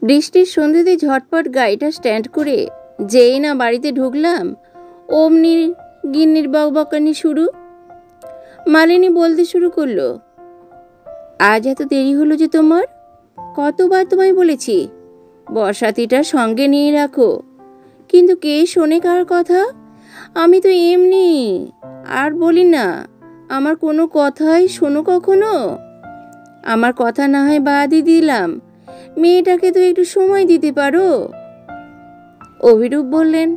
বৃষ্টির সন্ধ্যেতে ঝটপট গাড়িটা স্ট্যান্ড করে যেই না বাড়িতে ঢুকলাম অমনি গিন্নির বকবকানি শুরু। মালিনী বলতে শুরু করলো, আজ এত দেরি হলো যে তোমার? কতবার তোমায় বলেছি বর্ষাতিটা সঙ্গে নিয়ে রাখো, কিন্তু কে শোনে কার কথা? আমি তো এমনি আর বলি না, আমার কোনো কথাই শোনো কখনো? আমার কথা না হয় বাদই দিলাম, মেয়েটাকে তো একটু সময় দিতে পারো। অভিরূপ বললেন,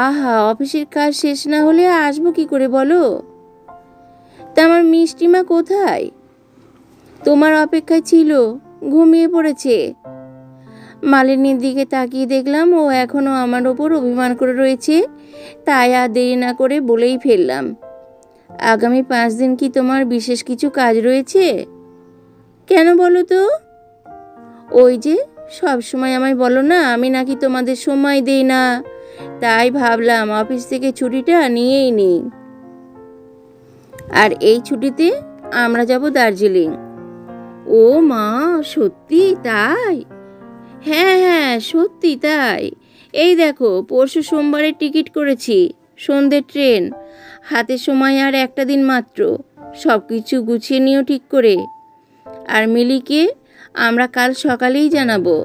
আহা, অফিসের কাজ শেষ না হলে আসবো কি করে বলো? তা আমার মিষ্টিমা কোথায়? তোমার অপেক্ষায় ছিল, ঘুমিয়ে পড়েছে। মালিনীর দিকে তাকিয়ে দেখলাম ও এখনো আমার ওপর অভিমান করে রয়েছে, তাই আর দেরি না করে বলেই ফেললাম, আগামী 5 দিন কি তোমার বিশেষ কিছু কাজ রয়েছে? কেন বলো তো? ওই যে সব সময় আমায় বলো না আমি নাকি তোমাদের সময় দেই না, তাই ভাবলাম অফিস থেকে ছুটিটা নিয়েই নিই। আর এই ছুটিতে আমরা যাব দার্জিলিং। ও মা, সত্যি তাই? হ্যাঁ হ্যাঁ, সত্যি তাই। এই দেখো, পরশু সোমবারে টিকিট করেছি, সন্ধ্যের ট্রেন, হাতে সময় আর একটা দিন মাত্র। সব কিছু গুছিয়ে নিও ঠিক করে। আর মিলিকে আমরা কাল সকালেই জানাবো।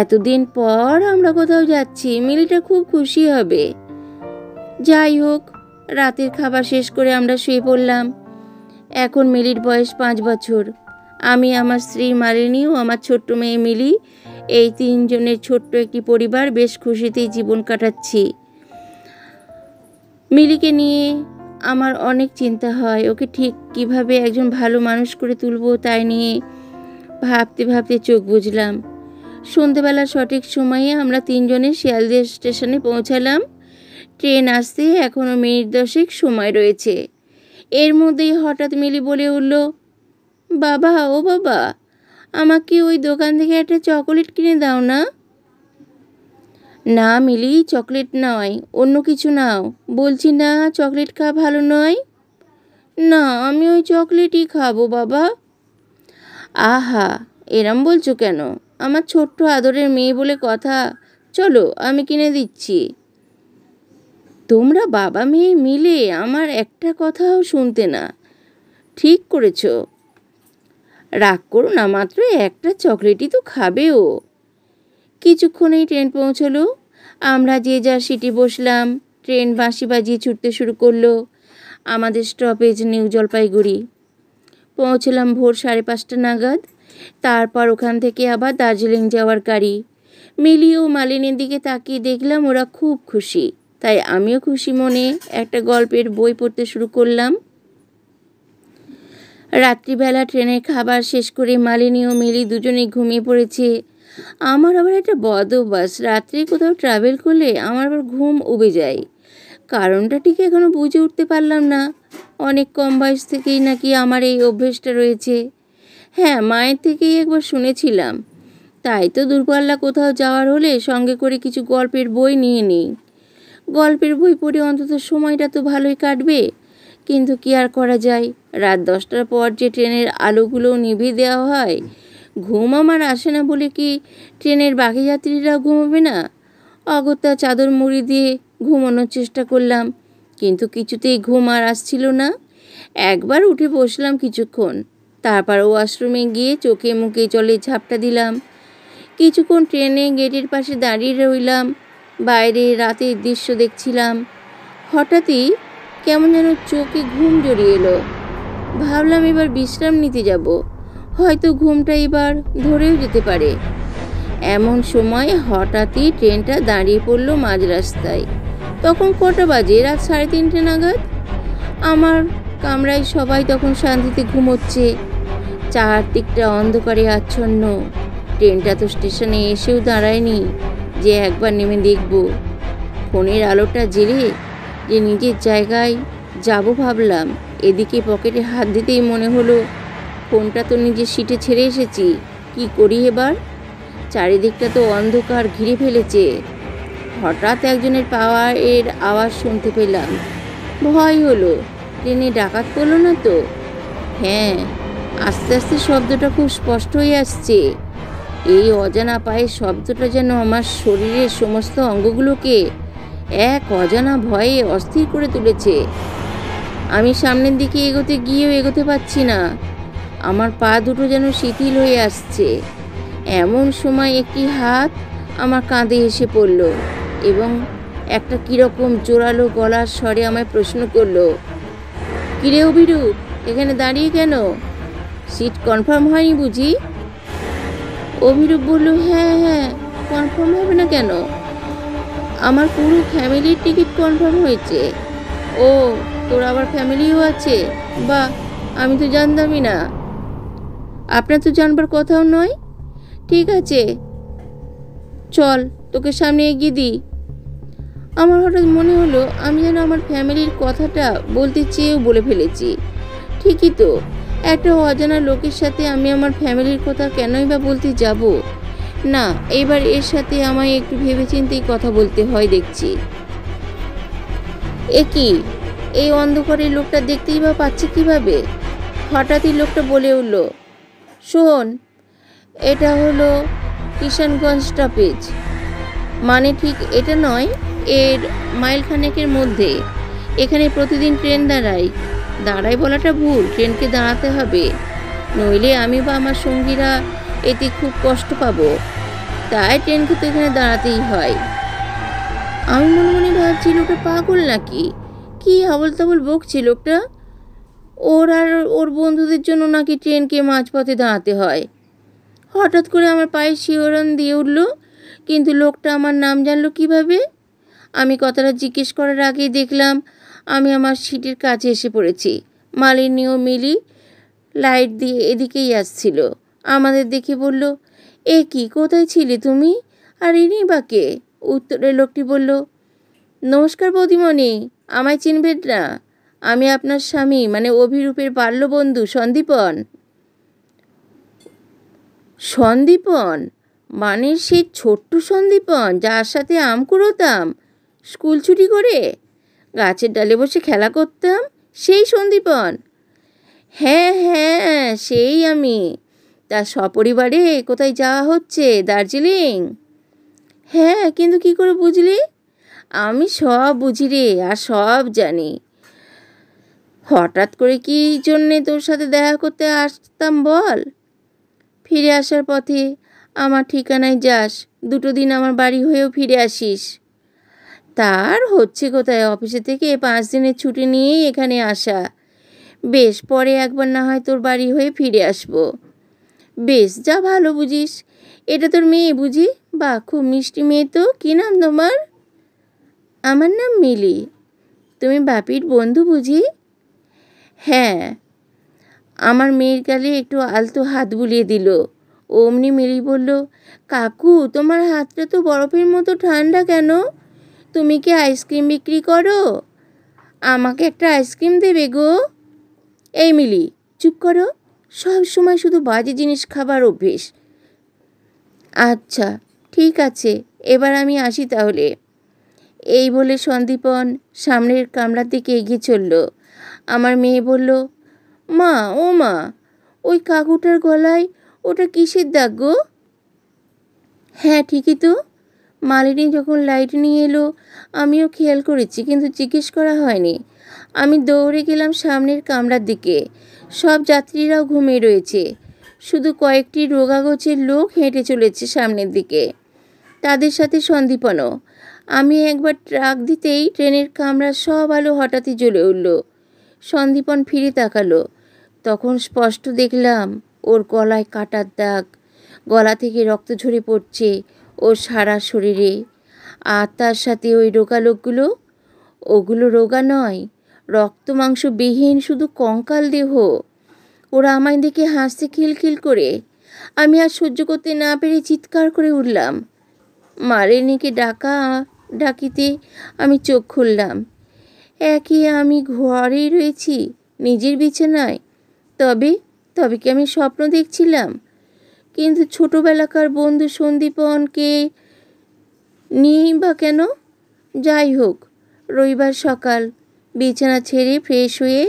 এতদিন পর আমরা কোথাও যাচ্ছি, মিলিটা খুব খুশি হবে। যাই হোক, রাতের খাবার শেষ করে আমরা শুয়ে পড়লাম। এখন মিলির বয়স 5 বছর। আমি, আমার স্ত্রী মালিনী ও আমার ছোট্ট মেয়ে মিলি, এই 3 জনের ছোট্ট একটি পরিবার বেশ খুশিতেই জীবন কাটাচ্ছি। মিলিকে নিয়ে আমার অনেক চিন্তা হয়, ওকে ঠিক কিভাবে একজন ভালো মানুষ করে তুলবো তাই নিয়ে ভাবতে ভাবতে চোখ বুজলাম। সন্ধেবেলা সঠিক সময়ে আমরা 3 জনে শিয়ালদহ স্টেশনে পৌঁছালাম। ট্রেন আসতে এখনও মিনিট 10 সময় রয়েছে। এর মধ্যেই হঠাৎ মিলি বলে উঠল, বাবা, ও বাবা, আমাকে ওই দোকান থেকে একটা চকোলেট কিনে দাও না। না মিলি, চকলেট নয়, অন্য কিছু নাও। বলছি না, চকলেট খাওয়া ভালো নয়। না, আমি ওই চকলেটই খাবো বাবা। আহা, এরম বলছো কেন? আমার ছোট্ট আদরের মেয়ে বলে কথা, চলো আমি কিনে দিচ্ছি। তোমরা বাবা মেয়ে মিলে আমার একটা কথাও শুনতে না। ঠিক করেছো, রাগ করো না, মাত্র একটা চকলেটই তো খাবে ও। কিছুক্ষণেই ট্রেন পৌঁছলো। আমরা যে যার সিটে বসলাম। ট্রেন বাঁশি বাজিয়ে ছুটতে শুরু করলো। আমাদের স্টপেজ নিউ জলপাইগুড়ি। পৌঁছলাম ভোর 5:30 নাগাদ। তারপর ওখান থেকে আবার দার্জিলিং যাওয়ার গাড়ি। মিলি ও মালিনীর দিকে তাকিয়ে দেখলাম ওরা খুব খুশি, তাই আমিও খুশি মনে একটা গল্পের বই পড়তে শুরু করলাম। রাত্রিবেলা ট্রেনের খাবার শেষ করে মালিনী ও মিলি দুজনেই ঘুমিয়ে পড়েছে। আমার আবার একটা বদ অভ্যাস, রাত্রে কোথাও ট্রাভেল করলে আমার আবার ঘুম উবে যায়। কারণটা ঠিক এখনও বুঝে উঠতে পারলাম না। অনেক কম বয়স থেকেই নাকি আমার এই অভ্যেসটা রয়েছে। হ্যাঁ, মায়ের থেকেই একবার শুনেছিলাম। তাই তো দূরপাল্লা কোথাও যাওয়ার হলে সঙ্গে করে কিছু গল্পের বই নিয়ে নিই। গল্পের বই পড়ে অন্তত সময়টা তো ভালোই কাটবে। কিন্তু কি আর করা যায়, রাত 10টার পর যে ট্রেনের আলোগুলো নিভিয়ে দেওয়া হয়, ঘুম আমার আসে না বলে কি ট্রেনের বাকি যাত্রীরাও ঘুমোবে না? অগত্যা চাদর মুড়ি দিয়ে ঘুমানোর চেষ্টা করলাম, কিন্তু কিছুতেই ঘুম আর আসছিল না। একবার উঠে বসলাম কিছুক্ষণ, তারপর ওয়াশরুমে গিয়ে চোখে মুখে জলে ঝাপটা দিলাম। কিছুক্ষণ ট্রেনে গেটের পাশে দাঁড়িয়ে রইলাম, বাইরে রাতের দৃশ্য দেখছিলাম। হঠাৎই কেমন যেন চোখে ঘুম জড়িয়ে এলো। ভাবলাম এবার বিশ্রাম নিতে যাব, হয়তো ঘুমটা এবার ধরেও যেতে পারে। এমন সময় হঠাৎই ট্রেনটা দাঁড়িয়ে পড়লো মাঝ রাস্তায়। তখন কটা বাজে? রাত 3:30 নাগাদ। আমার কামরায় সবাই তখন শান্তিতে ঘুমোচ্ছে। চারদিকটা অন্ধকারে আচ্ছন্ন। ট্রেনটা তো স্টেশনে এসেও দাঁড়ায়নি যে একবার নেমে দেখব। ফোনের আলোটা জেলে যে নিজের জায়গায় যাব ভাবলাম, এদিকে পকেটে হাত দিতেই মনে হলো ফোনটা তো নিজের সিটে ছেড়ে এসেছি, কি করি এবার? চারিদিকটা তো অন্ধকার ঘিরে ফেলেছে। হঠাৎ একজনের পাওয়ার আওয়াজ শুনতে পেলাম। ভয় হলো, ট্রেনে ডাকাত পড়লো না তো? হ্যাঁ, আস্তে আস্তে শব্দটা খুব স্পষ্ট হয়ে আসছে। এই অজানা পায়ের শব্দটা যেন আমার শরীরের সমস্ত অঙ্গগুলোকে এক অজানা ভয়ে অস্থির করে তুলেছে। আমি সামনের দিকে এগোতে গিয়েও এগোতে পারছি না। আমার পা দুটো যেন শিথিল হয়ে আসছে। এমন সময় একটি হাত আমার কাঁধে এসে পড়ল এবং একটা কীরকম জোরালো গলার স্বরে আমায় প্রশ্ন করলো, কিরে অভিরূপ, এখানে দাঁড়িয়ে কেন? সিট কনফার্ম হয়নি বুঝি? অভিরূপ বলল, হ্যাঁ, কনফার্ম হবে না কেন? আমার পুরো ফ্যামিলির টিকিট কনফার্ম হয়েছে। ও, তোর আবার ফ্যামিলিও আছে? বাহ, আমি তো জানতামই না। আপনার তো জানবার কথাও নয়। ঠিক আছে, চল তোকে সামনে এগিয়ে দিই। আমার হঠাৎ মনে হলো আমি যেন আমার ফ্যামিলির কথাটা বলতে চেয়েও বলে ফেলেছি। ঠিকই তো, একটা অজানা লোকের সাথে আমি আমার ফ্যামিলির কথা কেনই বা বলতে যাব? না, এবার এর সাথে আমায় একটু ভেবেচিন্তেই কথা বলতে হয় দেখছি। এ কি, এই অন্ধকারে লোকটা দেখতেই বা পাচ্ছে কিভাবে? হঠাৎই লোকটা বলে উঠল, শোন, এটা হলো কিষানগঞ্জ স্টপেজ। মানে ঠিক এটা নয়, এর মাইলখানেকের মধ্যে। এখানে প্রতিদিন ট্রেন দাঁড়ায় বলাটা ভুল, ট্রেনকে দাঁড়াতে হবে, নইলে আমি বা আমার সঙ্গীরা এতে খুব কষ্ট পাবো। তাই ট্রেনকে তো এখানে দাঁড়াতেই হয়। আমি মনে মনে ভাবছি, লোকটা পাগল নাকি? কি আবল তাবল বকছে লোকটা। ওর আর ওর বন্ধুদের জন্য নাকি ট্রেনকে মাঝপথে দাঁড়াতে হয়। হঠাৎ করে আমার পায়ে শিহরণ দিয়ে উঠল, কিন্তু লোকটা আমার নাম জানলো কিভাবে? আমি কথাটা জিজ্ঞেস করার আগেই দেখলাম আমি আমার সিটের কাছে এসে পড়েছি। মালিনী ও মিলি লাইট দিয়ে এদিকেই আসছিল। আমাদের দেখে বলল, এ কি, কোথায় ছিলে তুমি? আর ইনি বা কে? উত্তরে লোকটি বলল, নমস্কার বৌদিমণি, আমায় চিনবেন না? আমি আপনার স্বামী, মানে অভিরূপের বাল্যবন্ধু সন্দীপন। সন্দীপন? মানে সেই ছোট্ট সন্দীপন যার সাথে আম কুড়োতাম স্কুল ছুটি করে, গাছের ডালে বসে খেলা করতাম, সেই সন্দীপন? হ্যাঁ, সেই আমি। তা সপরিবারে কোথায় যাওয়া হচ্ছে? দার্জিলিং? হ্যাঁ, কিন্তু কি করে বুঝলি? আমি সব বুঝি রে, আর সব জানি। হঠাৎ করে কি জন্যে তোর সাথে দেখা করতে আসতাম বল? ফিরে আসার পথে আমার ঠিকানায় যাস, 2 দিন আমার বাড়ি হয়েও ফিরে আসিস। তার হচ্ছে কোথায়, অফিসে থেকে 5 দিনের ছুটি নিয়েই এখানে আসা। বেশ, পরে একবার না হয় তোর বাড়ি হয়ে ফিরে আসবো। বেশ, যা ভালো বুঝিস। এটা তোর মেয়ে বুঝি? বাহ, খুব মিষ্টি মেয়ে তো। কী নাম তোমার? আমার নাম মিলি। তুমি বাপির বন্ধু বুঝি? হ্যাঁ। আমার মেয়ের গালে একটু আলতো হাত বুলিয়ে দিল। অমনি মিলি বলল, কাকু, তোমার হাতটা তো বরফের মতো ঠান্ডা কেন? তুমি কি আইসক্রিম বিক্রি করো? আমাকে একটা আইসক্রিম দেবে গো? এই মিলি, চুপ করো, সব সময় শুধু বাজে জিনিস খাবার অভ্যেস। আচ্ছা, ঠিক আছে, এবার আমি আসি তাহলে। এই বলে সন্দীপন সামনের কামরার দিকে এগিয়ে চলল। আমার মেয়ে বলল, মা, ও মা, ওই কাকুটার গলায় ওটা কিসের দাগ গো? হ্যাঁ, ঠিকই তো। মালিনী যখন লাইট নিয়ে এলো আমিও খেয়াল করেছি, কিন্তু জিজ্ঞেস করা হয়নি। আমি দৌড়ে গেলাম সামনের কামরার দিকে। সব যাত্রীরাও ঘুমিয়ে রয়েছে, শুধু কয়েকটি রোগাগোছের লোক হেঁটে চলেছে সামনের দিকে, তাদের সাথে সন্দীপনও। আমি একবার ট্রাক দিতেই ট্রেনের কামরার সব আলো হঠাৎই জ্বলে উঠল। সন্দীপন ফিরে তাকালো, তখন স্পষ্ট দেখলাম ওর গলায় কাটার দাগ, গলা থেকে রক্ত ঝরে পড়ছে ওর সারা শরীরে। আর তার সাথে ওই রোগা লোকগুলো, ওগুলো রোগা নয়, রক্ত মাংস বিহীন শুধু কঙ্কাল দেহ। ওরা আমায় দেখে হাসতে খিলখিল করে। আমি আর সহ্য করতে না পেরে চিৎকার করে উঠলাম। মালিনীকে ডাকিতে আমি চোখ খুললাম। একই আমি ঘরেই রয়েছি, নিজের বিছানায়। তবে কি আমি স্বপ্ন দেখছিলাম? কিন্তু ছোটোবেলাকার বন্ধু সন্দীপনকে নিই বা কেন? যাই হোক, রবিবার সকাল। বিছানা ছেড়ে ফ্রেশ হয়ে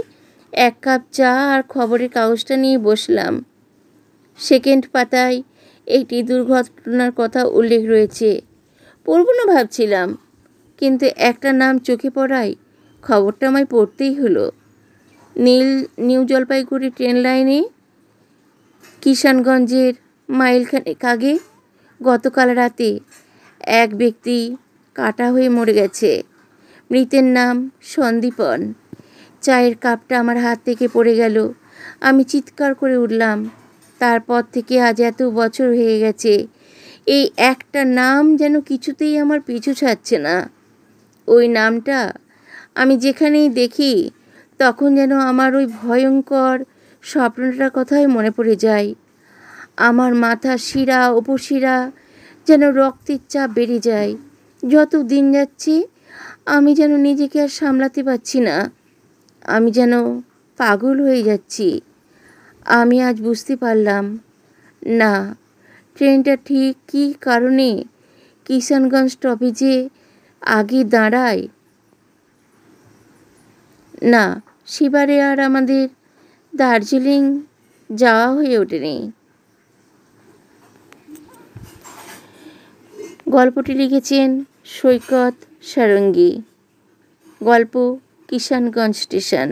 1 কাপ চা আর খবরের কাগজটা নিয়ে বসলাম। সেকেন্ড পাতায় একটি দুর্ঘটনার কথা উল্লেখ রয়েছে। পড়ব না ভাবছিলাম, কিন্তু একটা নাম চোখে পড়ায় খবরটা আমায় পড়তেই হলো। নিউ জলপাইগুড়ি ট্রেন লাইনে কিষানগঞ্জের মাইলখানেক আগে গতকাল রাতে এক ব্যক্তি কাটা হয়ে মরে গেছে। মৃতের নাম সন্দীপন। চায়ের কাপটা আমার হাত থেকে পড়ে গেল। আমি চিৎকার করে উঠলাম। তারপর থেকে আজ এত বছর হয়ে গেছে, এই একটা নাম যেন কিছুতেই আমার পিছু ছাড়ছে না। ওই নামটা আমি যেখানেই দেখি তখন যেন আমার ওই ভয়ঙ্কর স্বপ্নটার কথাই মনে পড়ে যায়। আমার মাথার শিরা উপশিরা যেন রক্তের চাপ বেড়ে যায়। যত দিন যাচ্ছে আমি যেন নিজেকে আর সামলাতে পারছি না। আমি যেন পাগল হয়ে যাচ্ছি। আমি আজ বুঝতে পারলাম না, ট্রেনটা ঠিক কী কারণে কিষানগঞ্জ স্টপেজে আগে দাঁড়ায়। না, সেবারে আর আমাদের দার্জিলিং যাওয়া হয়ে ওঠেনি। গল্পটি লিখেছেন সৈকত সারঙ্গী। গল্প কিষানগঞ্জ স্টেশন।